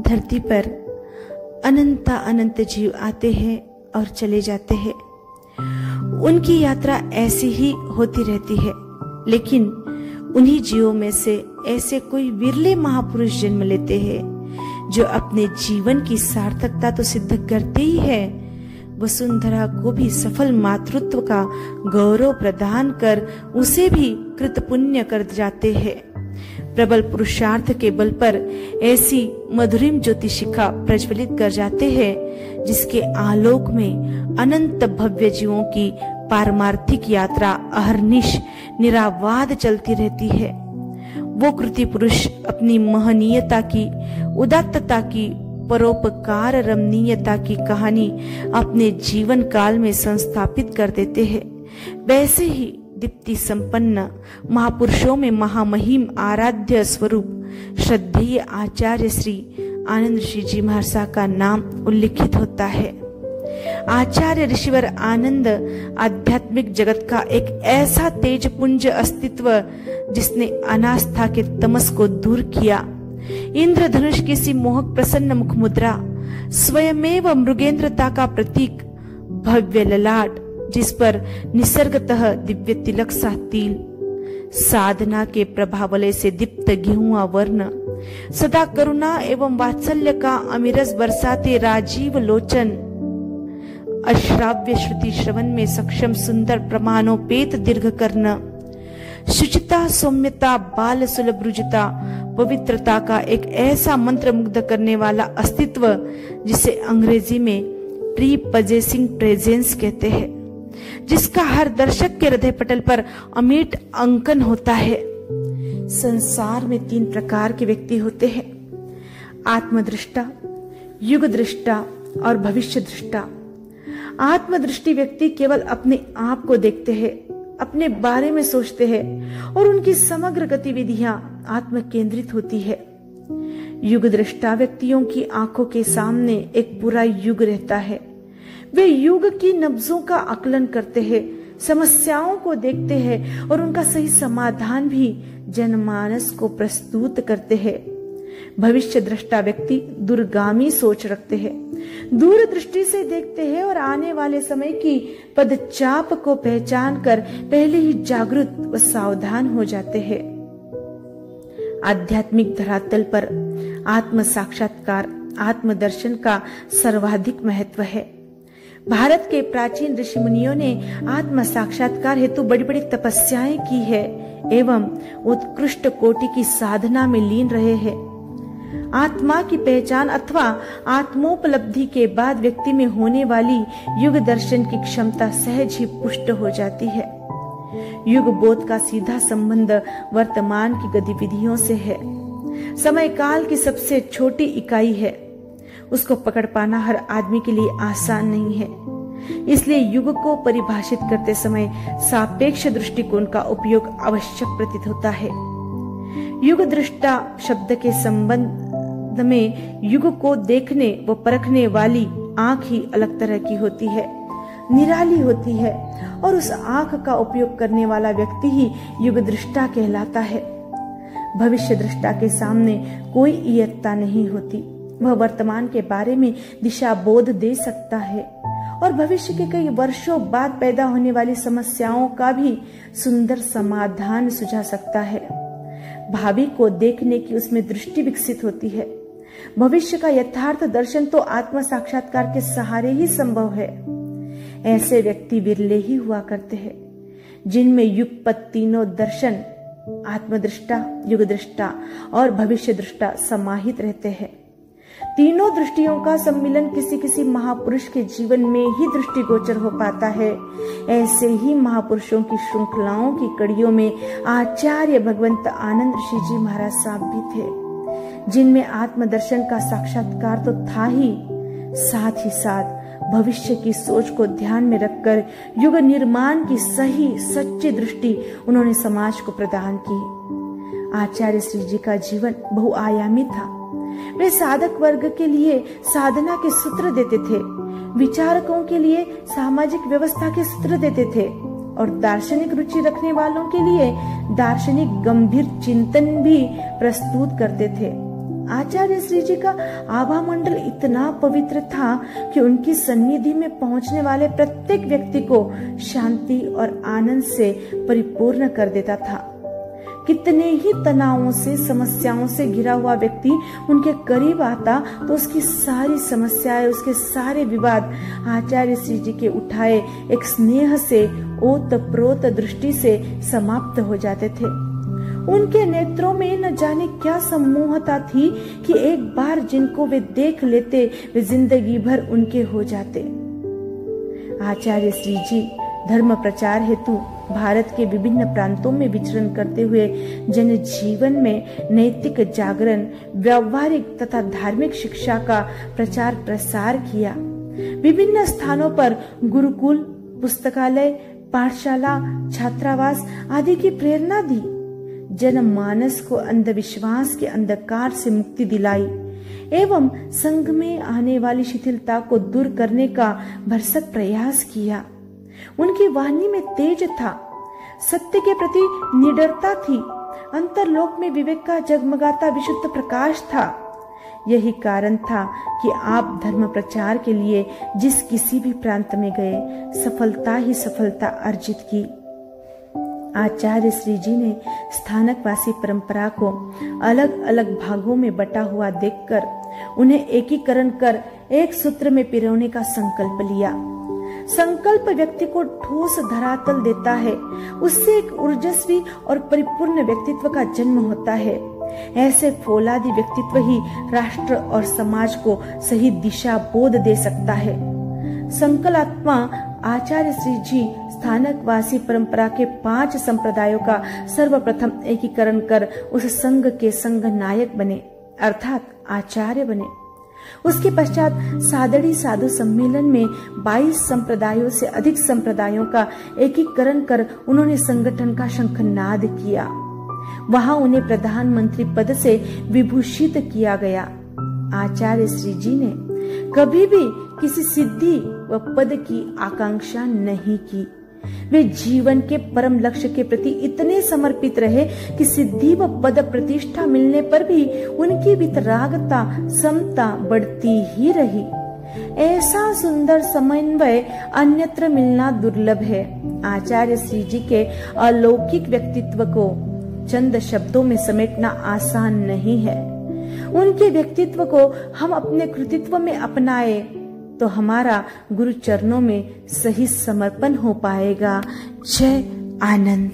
धरती पर अनंत जीव आते हैं और चले जाते हैं। उनकी यात्रा ऐसी ही होती रहती है, लेकिन उन्हीं जीवों में से ऐसे कोई विरले महापुरुष जन्म लेते हैं जो अपने जीवन की सार्थकता तो सिद्ध करते ही है, वसुंधरा को भी सफल मातृत्व का गौरव प्रदान कर उसे भी कृतपुण्य कर जाते हैं। प्रबल पुरुषार्थ के बल पर ऐसी मधुरिम ज्योति शिखा प्रज्वलित कर जाते हैं जिसके आलोक में अनंत भव्य जीवों की पारमार्थिक यात्रा अहर्निश निरावाद चलती रहती है। वो कृति पुरुष अपनी महनीयता की, उदात्तता की, परोपकार रमणीयता की कहानी अपने जीवन काल में संस्थापित कर देते हैं। वैसे ही दीप्ति संपन्न महापुरुषों में महामहिम आराध्य स्वरूप श्रद्धेय आचार्य श्री आनंद ऋषि जी महाराज का नाम उल्लिखित होता है। आचार्य ऋषिवर आनंद आध्यात्मिक जगत का एक ऐसा तेजपुंज अस्तित्व जिसने अनास्था के तमस को दूर किया। इंद्रधनुष की सी मोहक प्रसन्न मुख मुद्रा, स्वयमेव मृगेंद्रता का प्रतीक, भव्य ललाट जिस पर निसर्गतः दिव्य तिलक सा तिल, साधना के प्रभावलय से दीप्त गेहुआ वर्ण, सदा करुणा एवं वात्सल्य का अमिरस बरसाते राजीव लोचन, अश्राव्य श्रुति श्रवण में सक्षम सुंदर प्रमाणोपेत दीर्घ कर्ण, शुचिता सौम्यता बाल सुलभ रुजुता, पवित्रता का एक ऐसा मंत्र मुग्ध करने वाला अस्तित्व जिसे अंग्रेजी में प्री पजेसिंग प्रेजेंस कहते हैं, जिसका हर दर्शक के हृदय पटल पर अमिट अंकन होता है। संसार में 3 प्रकार के व्यक्ति होते हैं, आत्मदृष्टा, युग दृष्टा और भविष्य दृष्टा। आत्मदृष्टि व्यक्ति केवल अपने आप को देखते हैं, अपने बारे में सोचते हैं और उनकी समग्र गतिविधियां आत्म केंद्रित होती है। युग दृष्टा व्यक्तियों की आंखों के सामने एक पूरा युग रहता है। वे युग की नब्जों का आकलन करते हैं, समस्याओं को देखते हैं और उनका सही समाधान भी जनमानस को प्रस्तुत करते हैं। भविष्य दृष्टा व्यक्ति दूरगामी सोच रखते हैं, दूरदृष्टि से देखते हैं और आने वाले समय की पदचाप को पहचान कर पहले ही जागरूक व सावधान हो जाते हैं। आध्यात्मिक धरातल पर आत्म साक्षात्कार, आत्मदर्शन का सर्वाधिक महत्व है। भारत के प्राचीन ऋषि मुनियों ने आत्म साक्षात्कार हेतु बड़ी बड़ी तपस्याएं की है एवं उत्कृष्ट कोटि की साधना में लीन रहे हैं। आत्मा की पहचान अथवा आत्मोपलब्धि के बाद व्यक्ति में होने वाली युग दर्शन की क्षमता सहज ही पुष्ट हो जाती है। युग बोध का सीधा संबंध वर्तमान की गतिविधियों से है। समय काल की सबसे छोटी इकाई है, उसको पकड़ पाना हर आदमी के लिए आसान नहीं है। इसलिए युग को परिभाषित करते समय सापेक्ष दृष्टिकोण का उपयोग आवश्यक प्रतीत होता है। युग दृष्टा शब्द के संबंध में युग को देखने व परखने वाली आंख ही अलग तरह की होती है, निराली होती है और उस आंख का उपयोग करने वाला व्यक्ति ही युग दृष्टा कहलाता है। भविष्य दृष्टा के सामने कोई इयत्ता नहीं होती। वह वर्तमान के बारे में दिशा बोध दे सकता है और भविष्य के कई वर्षों बाद पैदा होने वाली समस्याओं का भी सुंदर समाधान सुझा सकता है। भावी को देखने की उसमें दृष्टि विकसित होती है। भविष्य का यथार्थ दर्शन तो आत्म साक्षात्कार के सहारे ही संभव है। ऐसे व्यक्ति विरले ही हुआ करते हैं जिनमें युगपत तीनों दर्शन, आत्मदृष्टा, युग दृष्टा और भविष्य दृष्टा समाहित रहते हैं। तीनों दृष्टियों का सम्मिलन किसी किसी महापुरुष के जीवन में ही दृष्टिगोचर हो पाता है। ऐसे ही महापुरुषों की श्रृंखलाओं की कड़ियों में आचार्य भगवंत आनंद ऋषि जी महाराज साहब भी थे, जिनमें आत्मदर्शन का साक्षात्कार तो था ही, साथ ही साथ भविष्य की सोच को ध्यान में रखकर युग निर्माण की सही सच्ची दृष्टि उन्होंने समाज को प्रदान की। आचार्य श्री जी का जीवन बहुआयामी था। वे साधक वर्ग के लिए साधना के सूत्र देते थे, विचारकों के लिए सामाजिक व्यवस्था के सूत्र देते थे और दार्शनिक रुचि रखने वालों के लिए दार्शनिक गंभीर चिंतन भी प्रस्तुत करते थे। आचार्य श्री जी का आभा मंडल इतना पवित्र था कि उनकी सन्निधि में पहुंचने वाले प्रत्येक व्यक्ति को शांति और आनंद से परिपूर्ण कर देता था। कितने ही तनावों से, समस्याओं से घिरा हुआ व्यक्ति उनके करीब आता तो उसकी सारी समस्याएं, उसके सारे विवाद आचार्य श्री जी के उठाए एक स्नेह से, ओतप्रोत दृष्टि से समाप्त हो जाते थे। उनके नेत्रों में न जाने क्या सम्मोहता थी कि एक बार जिनको वे देख लेते वे जिंदगी भर उनके हो जाते। आचार्य श्री जी धर्म प्रचार हेतु भारत के विभिन्न प्रांतों में विचरण करते हुए जन जीवन में नैतिक जागरण, व्यावहारिक तथा धार्मिक शिक्षा का प्रचार प्रसार किया। विभिन्न स्थानों पर गुरुकुल, पुस्तकालय, पाठशाला, छात्रावास आदि की प्रेरणा दी। जनमानस को अंधविश्वास के अंधकार से मुक्ति दिलाई एवं संघ में आने वाली शिथिलता को दूर करने का भरसक प्रयास किया। उनकी वाणी में तेज था, सत्य के प्रति निडरता थी, अंतरलोक में विवेक का जगमगाता विशुद्ध प्रकाश था। यही कारण था कि आप धर्म प्रचार के लिए जिस किसी भी प्रांत में गए सफलता ही सफलता अर्जित की। आचार्य श्री जी ने स्थानकवासी परंपरा को अलग अलग भागों में बटा हुआ देखकर उन्हें एकीकरण कर एक सूत्र में पिरोने का संकल्प लिया। संकल्प व्यक्ति को ठोस धरातल देता है, उससे एक ऊर्जस्वी और परिपूर्ण व्यक्तित्व का जन्म होता है। ऐसे फौलादी व्यक्तित्व ही राष्ट्र और समाज को सही दिशा बोध दे सकता है। संकल्पात्मा आचार्य श्री जी स्थानकवासी परंपरा के 5 संप्रदायों का सर्वप्रथम एकीकरण कर उस संघ के संघ नायक बने, अर्थात आचार्य बने। उसके पश्चात सादड़ी साधु सम्मेलन में 22 संप्रदायों से अधिक संप्रदायों का एकीकरण कर उन्होंने संगठन का शंखनाद किया। वहां उन्हें प्रधानमंत्री पद से विभूषित किया गया। आचार्य श्री जी ने कभी भी किसी सिद्धि व पद की आकांक्षा नहीं की। वे जीवन के परम लक्ष्य के प्रति इतने समर्पित रहे कि सिद्धि व पद प्रतिष्ठा मिलने पर भी उनकी वितरागता, समता बढ़ती ही रही। ऐसा सुंदर समन्वय अन्यत्र मिलना दुर्लभ है। आचार्य श्री जी के अलौकिक व्यक्तित्व को चंद शब्दों में समेटना आसान नहीं है। उनके व्यक्तित्व को हम अपने कृतित्व में अपनाए तो हमारा गुरु चरणों में सही समर्पण हो पाएगा। जय आनंद।